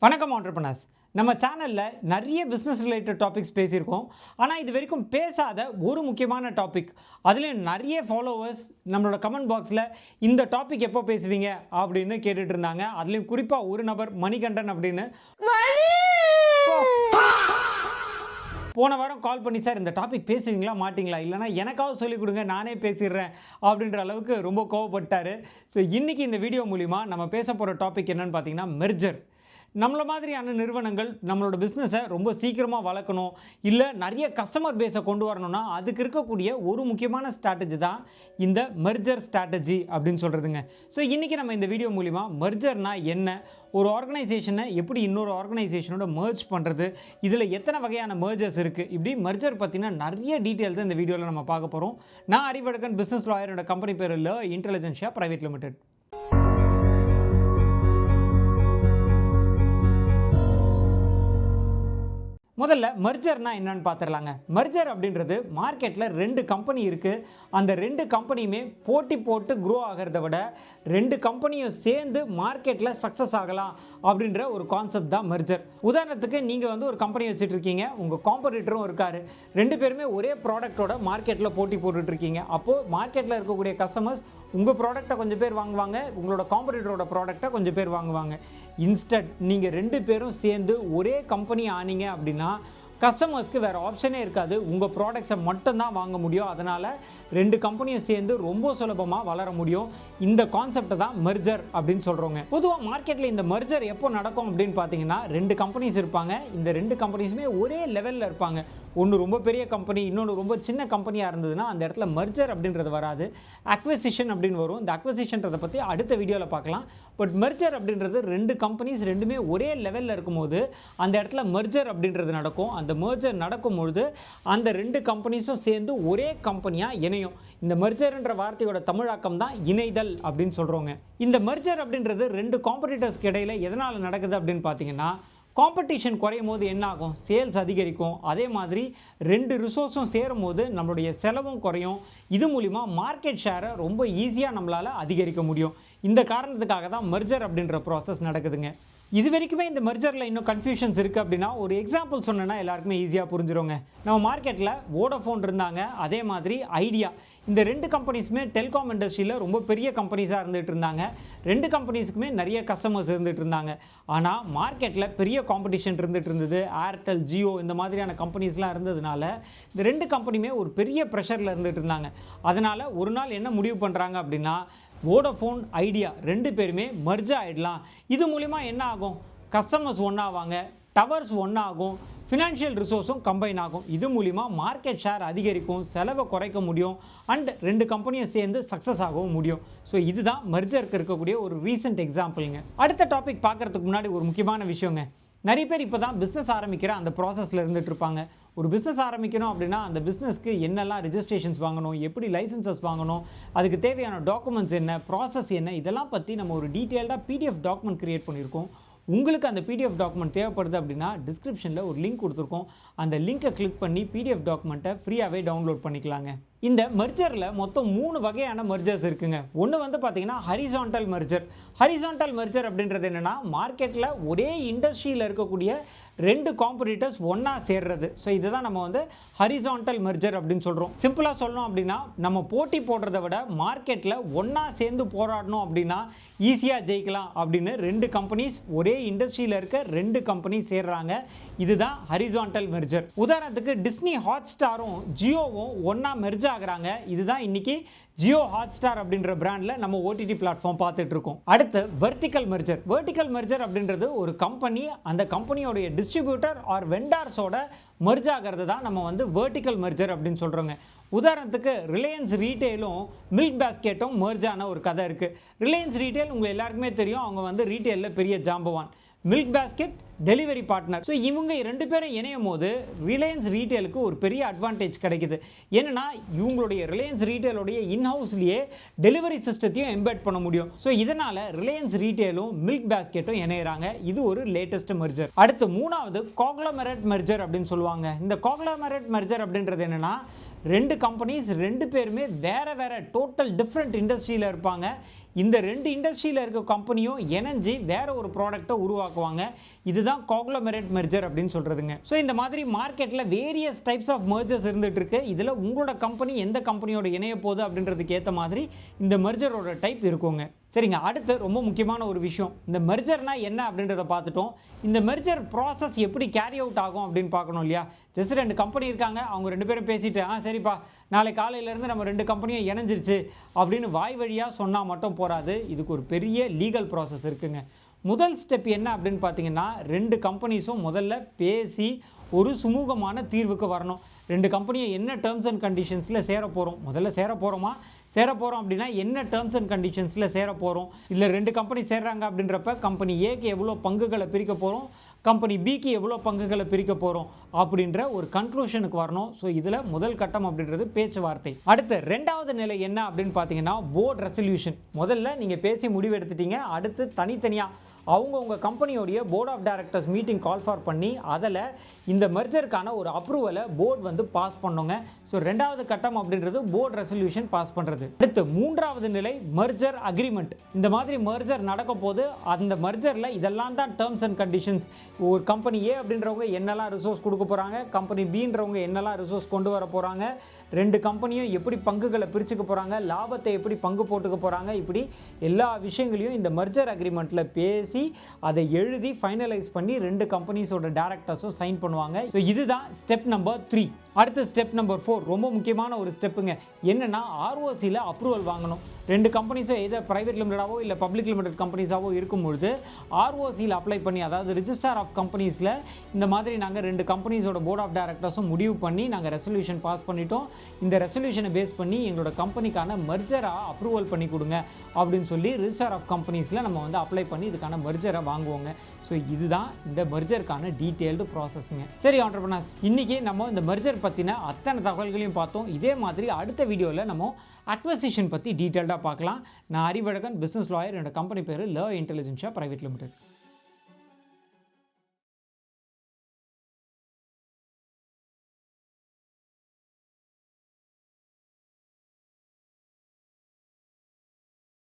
வணக்கம் entrepreneurs. நம்ம சேனலில் நிறைய பிஸ்னஸ் ரிலேட்டட் டாபிக்ஸ் பேசியிருக்கோம். ஆனால் இது வரைக்கும் பேசாத ஒரு முக்கியமான டாபிக், அதுலேயும் நிறைய ஃபாலோவர்ஸ் நம்மளோட கமெண்ட் பாக்ஸில் இந்த டாபிக் எப்போ பேசுவீங்க அப்படின்னு கேட்டுட்டு இருந்தாங்க. அதுலேயும் குறிப்பாக ஒரு நபர் மணிகண்டன் அப்படின்னு போன வாரம் கால் பண்ணி, சார் இந்த டாபிக் பேசுவீங்களா மாட்டிங்களா, இல்லைனா எனக்காவது சொல்லிக் கொடுங்க நானே பேசிடுறேன் அப்படின்ற அளவுக்கு ரொம்ப கோவப்பட்டார். ஸோ இன்றைக்கி இந்த வீடியோ மூலிமா நம்ம பேச போகிற டாபிக் என்னென்னு பார்த்தீங்கன்னா மெர்ஜர். நம்மள மாதிரியான நிறுவனங்கள் நம்மளோட பிஸ்னஸை ரொம்ப சீக்கிரமாக வளர்க்கணும், இல்லை நிறைய கஸ்டமர் பேஸை கொண்டு வரணும்னா அதுக்கு இருக்கக்கூடிய ஒரு முக்கியமான ஸ்ட்ராட்டஜி தான் இந்த மெர்ஜர் ஸ்ட்ராட்டஜி அப்படின்னு சொல்கிறதுங்க. ஸோ இன்றைக்கி நம்ம இந்த வீடியோ மூலிமா மெர்ஜர்னால் என்ன, ஒரு ஆர்கனைசேஷனை எப்படி இன்னொரு ஆர்கனைசேஷனோட மெர்ஜ் பண்ணுறது, இதில் எத்தனை வகையான மெர்ஜர்ஸ் இருக்குது, இப்படி மெர்ஜர் பற்றினா நிறைய டீட்டெயில்ஸை இந்த வீடியோவில் நம்ம பார்க்க போகிறோம். நான் அறிவழகன், பிஸ்னஸ் லாயரோட கம்பெனி பேர் ல இன்டெலிஜென்ஷியா பிரைவேட் லிமிடெட். முதல்ல மெர்ஜர்னா என்னன்னு பார்த்துடலாங்க. மெர்ஜர் அப்படின்றது மார்க்கெட்டில் ரெண்டு கம்பெனி இருக்குது, அந்த ரெண்டு கம்பெனியுமே போட்டி போட்டு க்ரோ ஆகிறத விட ரெண்டு கம்பெனியும் சேர்ந்து மார்க்கெட்டில் சக்ஸஸ் ஆகலாம் அப்படின்ற ஒரு கான்செப்ட் தான் மெர்ஜர். உதாரணத்துக்கு நீங்கள் ஒரு கம்பெனி வச்சுட்டு இருக்கீங்க, உங்கள் காம்படிட்டரும் இருக்கார், ரெண்டு பேருமே ஒரே ப்ராடக்ட்டோட மார்க்கெட்டில் போட்டி போட்டுட்ருக்கீங்க. அப்போது மார்க்கெட்டில் இருக்கக்கூடிய கஸ்டமர்ஸ் உங்கள் ப்ராடக்ட்டை கொஞ்சம் பேர் வாங்குவாங்க, உங்களோட காம்படிட்டரோட ப்ராடக்ட்டை கொஞ்சம் பேர் வாங்குவாங்க. இன்ஸ்டன்ட் நீங்கள் ரெண்டு பேரும் சேர்ந்து ஒரே கம்பெனி ஆனீங்க அப்படின்னா கஸ்டமர்ஸ்க்கு வேறு ஆப்ஷனே இருக்காது, உங்கள் ப்ராடக்ட்ஸை மட்டும்தான் வாங்க முடியும். அதனால் ரெண்டு கம்பெனியும் சேர்ந்து ரொம்ப சுலபமாக வளர முடியும். இந்த கான்செப்டை தான் மெர்ஜர் அப்படின்னு சொல்கிறோங்க. பொதுவாக மார்க்கெட்டில் இந்த மெர்ஜர் எப்போ நடக்கும் அப்படின்னு பார்த்தீங்கன்னா, ரெண்டு கம்பெனிஸ் இருப்பாங்க, இந்த ரெண்டு கம்பெனிஸுமே ஒரே லெவலில் இருப்பாங்க. ஒன்று ரொம்ப பெரிய கம்பெனி, இன்னொன்று ரொம்ப சின்ன கம்பெனியாக இருந்ததுன்னா அந்த இடத்துல மெர்ஜர் அப்படின்றது வராது, அக்விசிஷன் அப்படின்னு வரும். இந்த அக்விசிஷன்றதை பற்றி அடுத்த வீடியோவில் பார்க்கலாம். பட் மெர்ஜர் அப்படின்றது ரெண்டு கம்பெனிஸ் ரெண்டுமே ஒரே லெவலில் இருக்கும்போது அந்த இடத்துல மெர்ஜர் அப்படின்றது நடக்கும். அந்த மெர்ஜர் நடக்கும்பொழுது அந்த ரெண்டு கம்பெனிஸும் சேர்ந்து ஒரே கம்பெனியாக இணையும். இந்த மெர்ஜர்ன்ற வார்த்தையோட தமிழாக்கம் தான் இணைதல் அப்படின்னு சொல்கிறோங்க. இந்த மெர்ஜர் அப்படின்றது ரெண்டு காம்படிட்டர்ஸ்க்கு இடையில் எதனால் நடக்குது அப்படின்னு பார்த்தீங்கன்னா, காம்படிஷன் குறையும் போது என்ன ஆகும், சேல்ஸ் அதிகரிக்கும். அதே மாதிரி ரெண்டு ரிசோர்ஸும் சேரும் போது நம்மளுடைய செலவும் குறையும். இது மூலிமா மார்க்கெட் ஷேரை ரொம்ப ஈஸியாக நம்மளால் அதிகரிக்க முடியும். இந்த காரணத்துக்காக தான் மெர்ஜர் அப்படின்ற ப்ராசஸ் நடக்குதுங்க. இது வரைக்குமே இந்த மெர்ஜரில் இன்னும் கன்ஃபியூஷன்ஸ் இருக்குது அப்படின்னா ஒரு எக்ஸாம்பிள் சொன்னேன்னா எல்லாருக்குமே ஈஸியாக புரிஞ்சிருங்க. நம்ம மார்க்கெட்டில் வோடஃபோன் இருந்தாங்க, அதே மாதிரி ஐடியா. இந்த ரெண்டு கம்பெனிஸுமே டெலிகாம் இண்டஸ்ட்ரியில் ரொம்ப பெரிய கம்பெனிஸாக இருந்துகிட்டு இருந்தாங்க. ரெண்டு கம்பெனிஸுக்குமே நிறைய கஸ்டமர்ஸ் இருந்துகிட்டு இருந்தாங்க. ஆனால் மார்க்கெட்டில் பெரிய காம்படிஷன் இருந்துகிட்டு இருந்தது. ஏர்டெல், ஜியோ இந்த மாதிரியான கம்பெனிஸ்லாம் இருந்ததுனால இந்த ரெண்டு கம்பெனியுமே ஒரு பெரிய ப்ரெஷரில் இருந்துகிட்டு இருந்தாங்க. அதனால் ஒரு நாள் என்ன முடிவு பண்ணுறாங்க அப்படின்னா, வோடஃபோன், ஐடியா ரெண்டு பேருமே மெர்ஜ் ஆகிடலாம். இது மூலிமா என்ன ஆகும், கஸ்டமர்ஸ் ஒன்றாவாங்க, டவர்ஸ் ஒன்றாகும், ஃபினான்ஷியல் ரிசோர்ஸும் கம்பைன் ஆகும். இது மூலிமா மார்க்கெட் ஷேர் அதிகரிக்கும், செலவை குறைக்க முடியும், அண்ட் ரெண்டு கம்பெனியும் சேர்ந்து சக்ஸஸ் ஆகவும் முடியும். ஸோ இதுதான் மெர்ஜருக்கு இருக்கக்கூடிய ஒரு ரீசெண்ட் எக்ஸாம்பிளுங்க. அடுத்த டாபிக் பார்க்குறதுக்கு முன்னாடி ஒரு முக்கியமான விஷயங்க. நிறைய பேர் இப்போ தான் பிஸ்னஸ் ஆரம்பிக்கிற அந்த ப்ராசஸில் இருந்துகிட்டு இருப்பாங்க. ஒரு பிஸ்னஸ் ஆரம்பிக்கணும் அப்படின்னா அந்த பிஸ்னஸ்க்கு என்னெல்லாம் ரிஜிஸ்ட்ரேஷன்ஸ் வாங்கணும், எப்படி லைசன்சஸ் வாங்கணும், அதுக்கு தேவையான டாக்குமெண்ட்ஸ் என்ன, ப்ராசஸ் என்ன, இதெல்லாம் பற்றி நம்ம ஒரு டீட்டெயில்டாக பிடிஎஃப் டாக்குமெண்ட் க்ரியேட் பண்ணியிருக்கோம். உங்களுக்கு அந்த பிடிஎஃப் டாக்குமெண்ட் தேவைப்படுது அப்படின்னா டிஸ்கிரிப்ஷனில் ஒரு லிங்க் கொடுத்துருக்கோம். அந்த லிங்கை கிளிக் பண்ணி பிடிஎஃப் டாக்குமெண்ட்டை ஃப்ரீயாகவே டவுன்லோட் பண்ணிக்கலாங்க. இந்த மெர்ஜரில் மொத்தம் 3 வகையான மெர்ஜர்ஸ் இருக்குங்க. ஒன்று பார்த்தீங்கன்னா ஹரிசான்டல் மெர்ஜர். ஹரிசான்டல் மெர்ஜர் அப்படின்றது என்னென்னா, மார்க்கெட்டில் ஒரே இண்டஸ்ட்ரியில் இருக்கக்கூடிய ரெண்டு காம்படிட்டர்ஸ் ஒன்றா சேர்றது. ஸோ இதுதான் நம்ம ஹரிசான்டல் மெர்ஜர் அப்படின்னு சொல்கிறோம். சிம்பிளாக சொல்லணும் அப்படின்னா, நம்ம போட்டி போடுறத விட மார்க்கெட்டில் ஒன்றா சேர்ந்து போராடணும் அப்படின்னா ஈஸியாக ஜெயிக்கலாம் அப்படின்னு ரெண்டு கம்பெனிஸ், ஒரே இண்டஸ்ட்ரியில் இருக்க ரெண்டு கம்பெனி சேர்றாங்க. இதுதான் ஹரிசான்டல் மெர்ஜர். உதாரணத்துக்கு டிஸ்னி ஹாட்ஸ்டாரும் ஜியோவும் ஒன்றா மெர்ஜ் ஆகுறாங்க. இதுதான் இன்னைக்கு ஜியோ ஹாட்ஸ்டார் அப்படின்ற பிராண்டில் நம்ம ஓடிடி பிளாட்ஃபார்ம் பார்த்துட்டு இருக்கோம். அடுத்து வெர்டிக்கல் மெர்ஜர். வெர்டிக்கல் மெர்ஜர் அப்படின்றது ஒரு கம்பெனி அந்த கம்பெனியோடைய டிஸ்ட்ரிபியூட்டர் ஆர் வெண்டார்ஸோட மெர்ஜ் ஆகிறது தான் நம்ம வெர்டிக்கல் மெர்ஜர் அப்படின்னு சொல்கிறோங்க. உதாரணத்துக்கு ரிலையன்ஸ் ரீட்டெயிலும் மில்க் பாஸ்கெட்டும் மெர்ஜ் ஆன ஒரு கதை இருக்குது. ரிலையன்ஸ் ரீட்டெயில் உங்கள் எல்லாருக்குமே தெரியும், அவங்க ரீட்டெயிலில் பெரிய ஜாம்பவான். Milk basket delivery partner. So இவங்க ரெண்டு பேரும் இணையும் போது ரிலையன்ஸ் ரீட்டெயிலுக்கு ஒரு பெரிய அட்வான்டேஜ் கிடைக்குது. என்னென்னா, இவங்களுடைய ரிலையன்ஸ் ரீட்டெயிலுடைய இன்ஹவுஸ்லேயே டெலிவரி சிஸ்டத்தையும் எம்பெட் பண்ண முடியும். ஸோ இதனால் ரிலையன்ஸ் ரீட்டெயிலும் மில்க் பாஸ்கெட்டும் இணையிறாங்க. இது ஒரு லேட்டஸ்ட் மெர்ஜர். அடுத்து மூணாவது காங்க்ளமெரேட் மெர்ஜர் அப்படின்னு சொல்லுவாங்க. இந்த காங்க்ளமெரேட் மெர்ஜர் அப்படின்றது என்னென்னா, 2 கம்பெனிஸ் 2 பேருமே வேறு டோட்டல் டிஃப்ரெண்ட் இண்டஸ்ட்ரியில் இருப்பாங்க. இந்த 2 இண்டஸ்ட்ரியில் இருக்க கம்பெனியும் இணைஞ்சு வேற ஒரு ப்ராடக்ட்டை உருவாக்குவாங்க. இதுதான் காங்க்ளோமெரேட் மெர்ஜர் அப்படின்னு சொல்கிறதுங்க. ஸோ இந்த மாதிரி மார்க்கெட்டில் வேரியஸ் டைப்ஸ் ஆஃப் மெர்ஜர்ஸ் இருந்துகிட்டு இருக்கு. இதில் உங்களோட கம்பெனி எந்த கம்பெனியோட இணைய போகுது அப்படின்றதுக்கு ஏற்ற மாதிரி இந்த மெர்ஜரோட டைப் இருக்குங்க. சரிங்க, அடுத்து ரொம்ப முக்கியமான ஒரு விஷயம், இந்த மெர்ஜர்னா என்ன அப்படின்றத பார்த்துட்டோம். இந்த மெர்ஜர் ப்ராசஸ் எப்படி கேரி அவுட் ஆகும் அப்படின்னு பார்க்கணும் இல்லையா? ஜஸ்ட் 2 கம்பெனி இருக்காங்க, அவங்க 2 பேரும் பேசிட்டு சரிப்பா நாளை காலையிலேருந்து நம்ம 2 கம்பெனியும் இணைஞ்சிருச்சு அப்படின்னு வாய் வழியாக சொன்னால் மட்டும் போகாது. இதுக்கு ஒரு பெரிய லீகல் ப்ராசஸ் இருக்குங்க. முதல் ஸ்டெப் என்ன அப்படின்னு பார்த்தீங்கன்னா, 2 கம்பெனிஸும் முதல்ல பேசி ஒரு சுமூகமான தீர்வுக்கு வரணும். 2 கம்பெனியை என்ன டேர்ம்ஸ் அண்ட் கண்டிஷன்ஸில் சேர போகிறோம், முதல்ல சேர போகிறோம் அப்படின்னா என்ன டேர்ம்ஸ் அண்ட் கண்டிஷன்ஸில் சேர போகிறோம், இல்லை 2 கம்பெனி சேர்றாங்க அப்படின்றப்ப கம்பெனி ஏக்கு எவ்வளோ பங்குகளை பிரிக்க போகிறோம், கம்பெனி பிக்கு எவ்வளோ பங்குகளை பிரிக்க போகிறோம் அப்படின்ற ஒரு கன்க்ளூஷனுக்கு வரணும். ஸோ இதில் முதல் கட்டம் அப்படின்றது பேச்சுவார்த்தை. அடுத்து 2வது நிலை என்ன அப்படின்னு பார்த்தீங்கன்னா, போர்டு ரெசல்யூஷன். முதல்ல நீங்கள் பேசி முடிவு எடுத்துட்டீங்க, அடுத்து தனித்தனியாக அவங்கவுங்க கம்பெனியோடைய board of directors meeting call for பண்ணி அதில் இந்த மெர்ஜருக்கான ஒரு அப்ரூவலை போர்டு வந்து பாஸ் பண்ணுங்க. ஸோ 2வது கட்டம் அப்படின்றது போர்டு ரெசல்யூஷன் பாஸ் பண்ணுறது. அடுத்து 3வது நிலை மெர்ஜர் அக்ரிமெண்ட். இந்த மாதிரி மெர்ஜர் நடக்க போது அந்த மெர்ஜரில் இதெல்லாம் தான் டேர்ம்ஸ் அண்ட் கண்டிஷன்ஸ். ஒரு கம்பெனி ஏ அப்படின்றவங்க என்னெல்லாம் ரிசோர்ஸ் கொடுக்க போகிறாங்க, கம்பெனி பின்றவங்க என்னெல்லாம் ரிசோர்ஸ் கொண்டு வர போகிறாங்க, 2 கம்பெனியும் எப்படி பங்குகளை பிரிச்சுக்க போகிறாங்க, லாபத்தை எப்படி பங்கு போட்டுக்க போகிறாங்க, இப்படி எல்லா விஷயங்களையும் இந்த மெர்ஜர் அக்ரிமெண்ட்டில் பேசி அதை எழுதி ஃபைனலைஸ் பண்ணி 2 கம்பெனிஸோட டைரக்டர்ஸும் சைன் பண்ணுவாங்க. ஸோ இதுதான் ஸ்டெப் நம்பர் 3. அடுத்த ஸ்டெப் நம்பர் 4 ரொம்ப முக்கியமான ஒரு ஸ்டெப்புங்க. என்னன்னா ஆர்ஓசியில் அப்ரூவல் வாங்கணும். 2 கம்பெனிஸும் எதோ பிரைவேட் லிமிடெடாவோ இல்லை பப்ளிக் லிமிடெட் கம்பெனிஸாவோ இருக்கும்பொழுது ஆர்ஓசியில் அப்ளை பண்ணி, அதாவது ரிஜிஸ்டார் ஆஃப் கம்பெனிஸில் இந்த மாதிரி நாங்கள் 2 கம்பெனிஸோட போர்ட் ஆஃப் டைரக்டர்ஸும் முடிவு பண்ணி நாங்கள் ரெசல்யூஷன் பாஸ் பண்ணிட்டோம், இந்த ரெசல்யூஷனை பேஸ் பண்ணி எங்களோட கம்பெனிக்கான மெர்ஜராக அப்ரூவல் பண்ணி கொடுங்க அப்படின்னு சொல்லி ரிஜிஸ்டார் ஆஃப் கம்பெனிஸில் நம்ம வந்து அப்ளை பண்ணி இதுக்கான மெர்ஜரை வாங்குவோங்க. ஸோ இதுதான் இந்த மெர்ஜருக்கான டீட்டெயில்டு ப்ராசஸ்ங்க. சரி ஆண்டர்பிரனர்ஸ், இன்றைக்கி நம்ம இந்த மெர்ஜர் பற்றின அத்தனை தகவல்களையும் பார்த்தோம். இதே மாதிரி அடுத்த வீடியோவில் நம்ம அக்வசிஷன் பற்றி டீட்டெயில்டாக பார்க்கலாம். நான் அறிவழகன், பிஸ்னஸ் லாயர். என்னோட கம்பெனி பேர் லவ் இன்டெலிஜென்ஷியா பிரைவேட் லிமிடெட்.